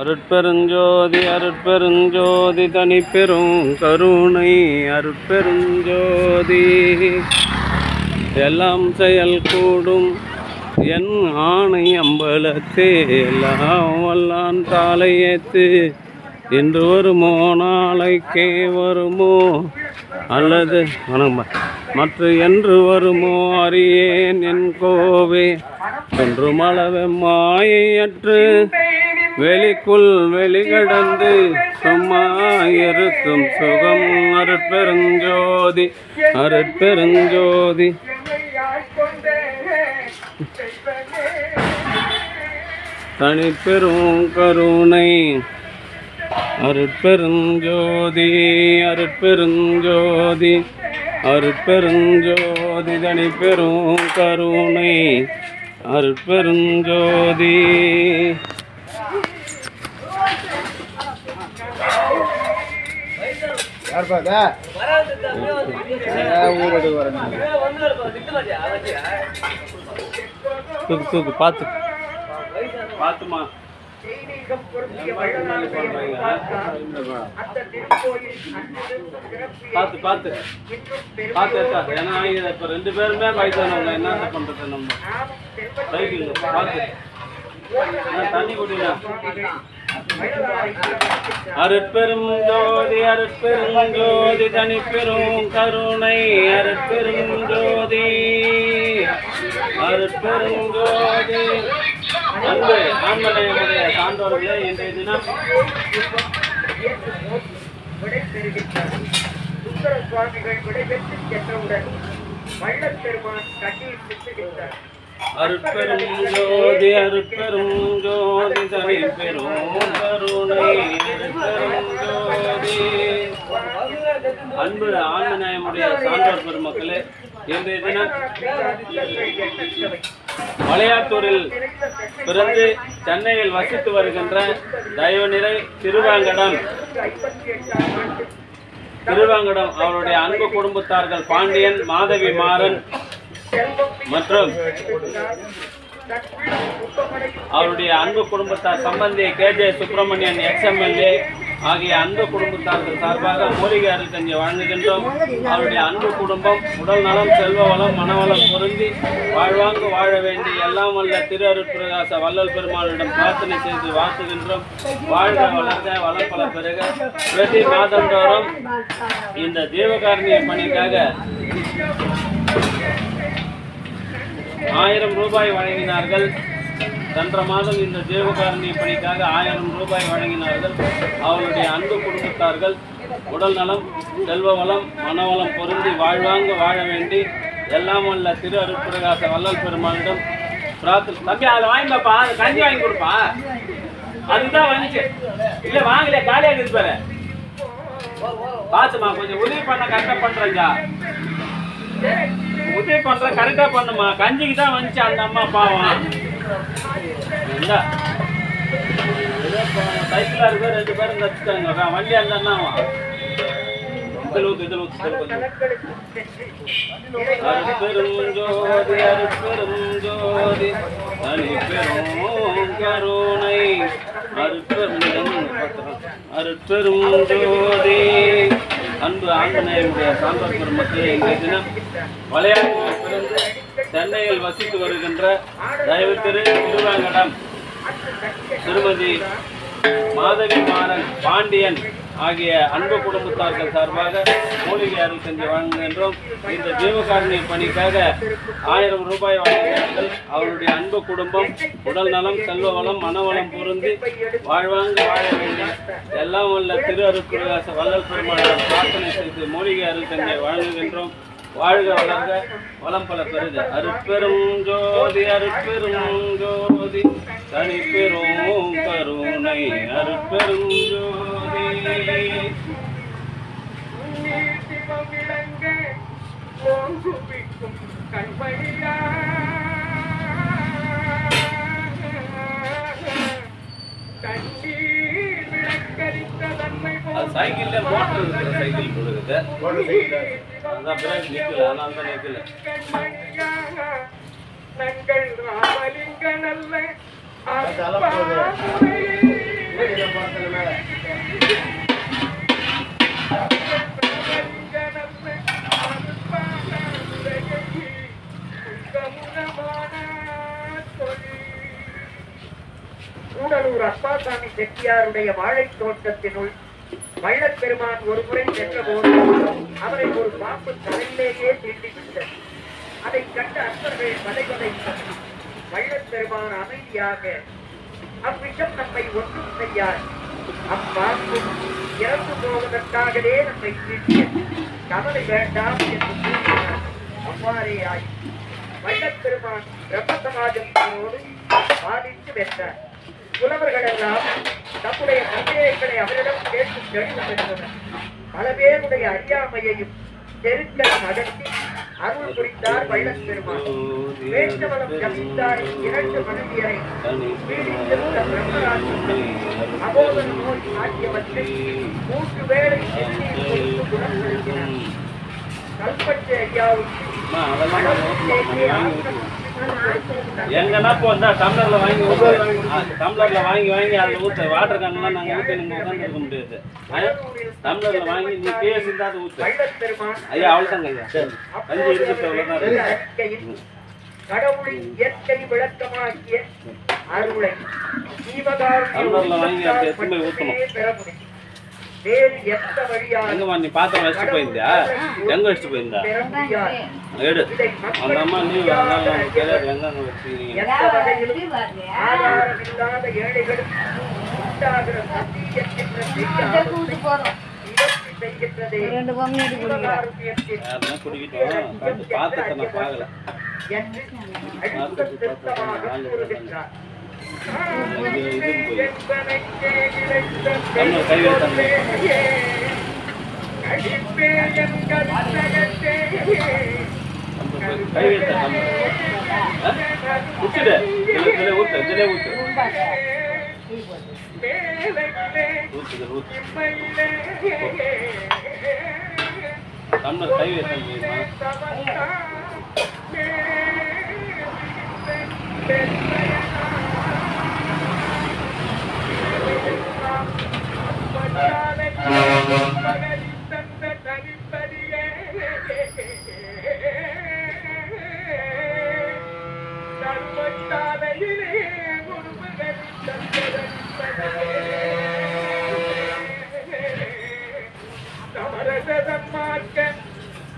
அருட்பெருஞ்சோதி அருட்பெருஞ்சோதி தனிப்பெரும் கருணை அருட்பெருஞ்சோதி எல்லாம் செயல் கூடும் என் ஆணை அம்பலத்தே எல்லாம் வல்லான் தாளை ஏத்து இன்று வருமோ நாளைக்கே வருமோ அல்லது மற்ற என்று வருமோ அறியேன் என் கோவே என்று மளவே மாயையற்று வெளிக்குள் வெளிகடந்து சும்மா இருக்கும் சுகம் அருட்பெருஞ்சோதி அருட்பெருஞ்சோதி தனிப்பெரும் கருணை அருட்பெருஞ்சோதி அருட்பெருஞ்சோதி அருட்பெருஞ்சோதி தனிப்பெரும் கருணை அருட்பெருஞ்சோதி தூக்கு பார்த்து பார்த்துமா பார்த்து பார்த்து பார்த்து ஏன்னா இப்போ 2 பேருமே வயசானவங்க என்ன பண்றது நம்ம சைக்கிள் பார்த்து தண்ணி குடினா அருட்பெரும் ஜோதி அருட்பெரும் ஜோதி தனிப்பெரும் கருணை அருட்பெரும் ஜோதி அருட்பெரும் ஜோதி அன்பு ஆன்மீக சான்றோர்களே இன்றைய தினம் அருட்பெரும் ஜோதி அருட்பெரும் ஜோதி தனிப்பெரும் கருணை அருட்பெரும் ஜோதி அன்பு ஆன்மீகமுடைய சான்றோர் பெருமக்களே இன்றைய தினம் மலையாத்தூரில் பிறந்து சென்னையில் வசித்து வருகின்ற தயவுநிறை திருவாங்கடம் அவருடைய அன்பு குடும்பத்தார்கள் பாண்டியன் மாதவி மாறன் மற்றும் அவருடைய அன்பு குடும்பத்தார் சம்பந்தி KJ சுப்பிரமணியன் XMLA ஆகிய அன்பு குடும்பத்தார்கள் சார்பாக மூலிகை அருட்கஞ்சி வழங்குகின்றோம். அவருடைய அன்பு குடும்பம் உடல் நலம் செல்வ வளம் மனவளம் பொருந்தி வாழ்வாங்கு வாழ வேண்டி எல்லாம் வல்ல திரு அருட்பிரகாச வள்ளல் பெருமாளிடம் பிரார்த்தனை செய்து வாழ்த்துகின்றோம். வாழ்க வளர்க வளம் பல பெருக. பிரதி மாதந்தோறும் இந்த ஜீவகாருண்ய பணிக்காக 1000 ரூபாய் வழங்கினார்கள். சென்ற மாதம் இந்த ஜீவகாருண்ய பணிக்காக 1000 ரூபாய் வழங்கினார்கள். அவருடைய அன்பு குடும்பத்தார்கள் உடல் நலம் செல்வ வளம் மனவளம் பொருந்தி வாழ்வாங்க வாழ வேண்டி எல்லாம் வல்ல திரு அருட்பிரகாச வள்ளல் பெருமானிடம் பிரார்த்தனை. தம்பி அதை வாங்கிப்பா, அது கஞ்சி வாங்கி கொடுப்பா. அதுதான் வந்துச்சு இல்லை வாங்கலையே காலியாக இருப்பாரு. பார்த்துமா கொஞ்சம் உதவி பண்ண கரெக்டாக பண்ணுறேங்க. உதவி பண்ற கரெக்டா பண்ணுமா. கஞ்சிக்கு தான் வந்துச்சு அந்த அம்மா பாவம். சைக்கிளா இருக்கு 2 பேரும் தச்சுட்டாங்க. வண்டி அந்த அருட்பெரும் ஜோதி அருட்பெரும் ஜோதி தனிப்பெரும் கருணை அருட்பெரும் ஜோதி. அன்பு ஆஞ்சநேயனுடைய சான்றோர் பெருமக்களே இன்றைய தினம் மலையாளத்தில் பிறந்து சென்னையில் வசித்து வருகின்ற தயவு திரு திருவாங்கடம் திருமதி மாதவி மாறன் பாண்டியன் ஆகிய அன்பு குடும்பத்தார்கள் சார்பாக மூலிகை அருட்கஞ்சி வழங்குகின்றோம். இந்த ஜீவகாருண்ய பணிக்காக 1000 ரூபாய் வழங்கினார்கள். அவருடைய அன்பு குடும்பம் உடல் நலம் செல்வ வளம் மனவளம் பொருந்தி வாழ்வாங்கு வாழ வேண்டும் எல்லாம் வல்ல திரு அருட்பிரகாச வள்ளல் பெருமாளிடம் பிரார்த்தனை செய்து மூலிகை அருட்கஞ்சியை வழங்குகின்றோம். வாழ்க வளர்க வளம் பல பெருக. அருட்பெரும் ஜோதி அருட்பெரும் ஜோதி தனிப்பெரும் கருணை அருட்பெரும் ஜோதி. சைக்கிள்ல மோட்டர் இருக்கிற சைக்கிள் கொடுக்குது. அதான் பிரேக் நிற்கல, அதனால தான் நிற்கல. நங்கள் ராமலிங்க நல்ல அப்பாசாமி செட்டியாருடைய வாழைத் தோட்டத்தினுள் வள்ளற்பெருமான் ஒரு முறை சென்ற போது அவரை ஒரு பாம்பு தலையிலேயே தீண்டிவிட்டது. அதை கண்ட அன்பர்கள் பதைபதைத்தனர். வள்ளற்பெருமான் அமைதியாக, அவ்விஷம் நம்மை ஒன்றும் செய்யாது, அப்பாம்பு இறந்து போவதற்காகவே நம்மை தீண்டியது, கவலை வேண்டாம் என்று கூறினார். அவ்வாறே ஆகி வள்ளற்பெருமான் பிரம்மசமாஜத்தோடு பாதித்து வென்றார். புலவர்கள் எல்லாம் தம்முடைய சந்தேகங்களை அவரிடம் கேட்டு தெளிவு பெற்றனர். பல பேருடைய அறியாமையையும் தெருக்களை அகற்றி அருள் புரிந்தார் வள்ளற்பெருமான். வேண்டவளம் ஜபித்தார் 2 மனைவியரை பீடித்திருந்த பிரம்மராஜ்யத்தை அபோதன நோய் ஆகியவற்றை 3 வேளை திருநீர் கொடுத்து குணப்படுத்தினார். கல்பட்டு ஐயாவுக்கு எங்கன்னா இப்போ வந்தா டம்ளர்ல வாங்கி ஊற்று, டம்ளர்ல வாங்கி அதில் ஊற்று. வாட்டர் கேன்லாம் நாங்கள் ஊற்றி நீங்கள் உட்காந்துருக்க முடியாது. டம்ளர்ல வாங்கி நீ பேசியிருந்தா அதை ஊற்று. ஐயா அவ்வளோதாங்க ஐயா, கஞ்சி இருக்கிறது அவ்வளோதான். கடவுளின் இயற்கை விளக்கமாகிய அருளை டம்ளர்ல வாங்கி அப்படி எத்தனை ஊற்றணும். வேறு எந்த வழியாக எங்கம்மா நீ பாத்திரம் வச்சுட்டு போயிருந்தா? எங்க வச்சுட்டு போயிருந்தா? எடு. அந்த அம்மா நீ தெரியாது எங்க வச்சுக்கிறீங்க. ஆதாரமில்லாத ஏழைகளுக்கு உண்டாகிற சத்தியத்தின் செய்கின்றதே குடிக்கிட்டோம் பாத்திரத்தை நான் பார்க்கல. என்று அடுத்த திருத்தமாக கூறுகின்றார். தமிழ் கை வைத்த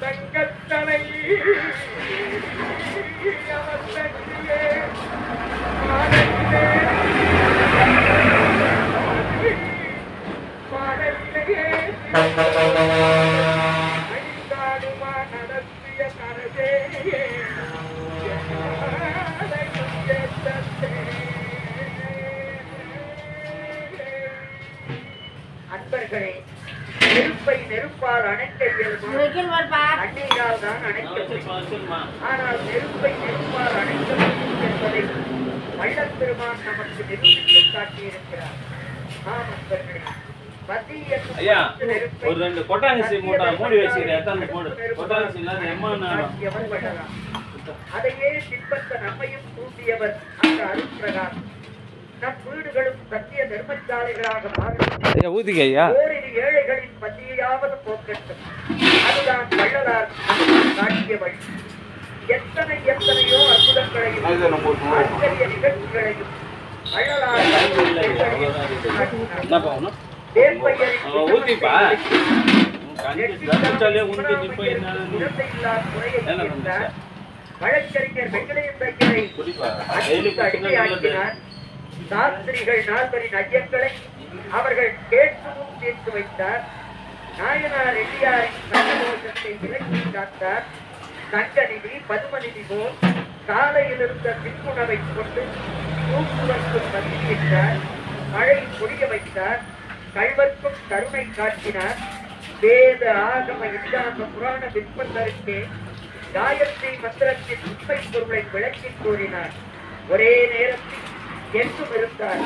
தங்கத்தலை நடத்திய கரதே அன்பர்களே, நெருப்பை நெருப்பால் அணைக்க அன்னையால் தான் அணைக்க முடியும். ஆனால் நெருப்பை நெருப்பால் அணைக்க முடியும் என்பதை வள்ளற்பெருமான் நமக்கு நிரூபித்து காட்டியிருக்கிறார். ஆம் அன்பர்களே, ஐயா ஒரு 2 கொட்டாங்கசி மூடி வச்சுக்கிறேன். எத்தனை போடு கொட்டாங்கசி இல்லாத எம்மா அதையே பின்பற்ற நம்மையும் தூண்டியவர் அந்த அருட்பிரகாசம். நம் வீடுகளும் சத்திய தர்மசாலைகளாக மாறும். ஊதிங்க ஐயா. ஓரிரு ஏழைகளின் பசியையாவது போக்கட்டும், அதுதான் வள்ளலார் காட்டிய வழி. எத்தனையோ அற்புதங்களையும் ஆச்சரிய நிகழ்ச்சிகளையும் வள்ளலார் ஊத்திப்பா வழக்கறிஞர் வெங்கடேசையரை அடிமையாக்கினார். சாஸ்திரிகள் 4 ஐயங்களை அவர்கள் கேட்கவும் தீர்த்து வைத்தார். நாயனார் எல்லியாரின் சந்தோஷத்தை விலக்கி காத்தார். தங்கநிதி பதுமநிதி போல் காலையில் இருந்த பின்புணவை கொண்டு தூக்குவதற்கு பதிவிட்டார். மழை பொழிய வைத்தார். கல்வர்க்கும் கருணை காட்டினார். வேத ஆகம இல்லாத புராண விற்பந்தருக்கே காயத்ரி மந்திரத்தின் உண்மை பொருளை விளக்கி கூறினார். ஒரே நேரத்தில் என்றும் இருந்தார்.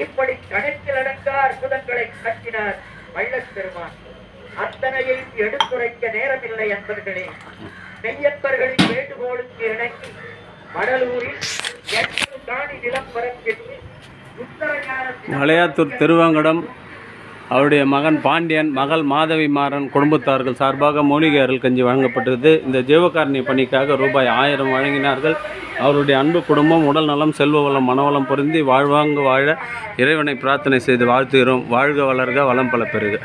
இப்படி கணக்கில் அடங்கா அற்புதங்களை காட்டினார் வள்ளற்பெருமான். அத்தனையையும் எடுத்துரைக்க நேரமில்லை என்பர்களே. மெய்யப்பர்களின் வேண்டுகோளுக்கு இணங்கி மடலூரில் 8 காணி நிலம் பரப்பிட்டு மலையாத்தூர் திருவாங்கடம் அவருடைய மகன் பாண்டியன், மகள் மாதவி மாறன் குடும்பத்தார்கள் சார்பாக மூலிகை அருள் கஞ்சி வழங்கப்பட்டது. இந்த ஜீவகாருண்ய பணிக்காக ரூபாய் 1000 வழங்கினார்கள். அவருடைய அன்பு குடும்பம் உடல் நலம், செல்வ வளம், மனவளம் பொருந்தி வாழ்வாங்கு வாழ இறைவனை பிரார்த்தனை செய்து வாழ்த்துகிறோம். வாழ்க வளர்க, வளம் பல பெறுக.